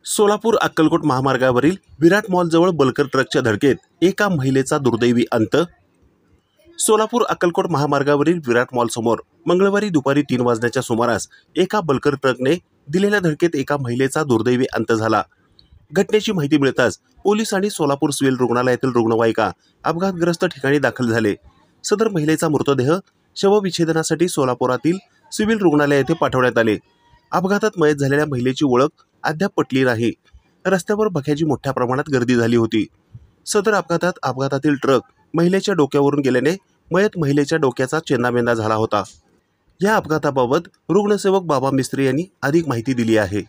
सोलापूर अक्कलकोट महामार्गावरील विराट मॉलजवळ बल्कर ट्रकच्या धडकेत एका महिलेचा दुर्दैवी अंत. सोलापूर अक्कलकोट महामार्गावरील विराट मॉलसमोर मंगळवारी दुपारी 3 वाजण्याच्या सुमारास एका बल्कर ट्रकने दिलेल्या धडकेत एका महिलेचा दुर्दैवी अंत झाला. घटनेची माहिती मिळताच पोलीस आणि सोलापूर सिव्हिल रुग्णालयातील रुग्णवाहिका अपघातग्रस्त ठिकाणी दाखल झाले. सदर महिलेचा मृतदेह शवविच्छेदनासाठी सोलापुरातील सिव्हिल रुग्णालय येथे पाठवण्यात आले. अपघातात मयत झालेल्या महिलेची ओळख अद्याप पटली नाही. रस्त्यावर बघ्याची मोठ्या प्रमाणात गर्दी झाली होती. सदर अपघातातील ट्रक महिलेच्या डोक्यावरून गेल्याने मयत महिलेच्या डोक्याचा चेंदामेंदा झाला होता. या अपघाताबाबत रुग्णसेवक बाबा मिस्त्री यांनी अधिक माहिती दिली आहे.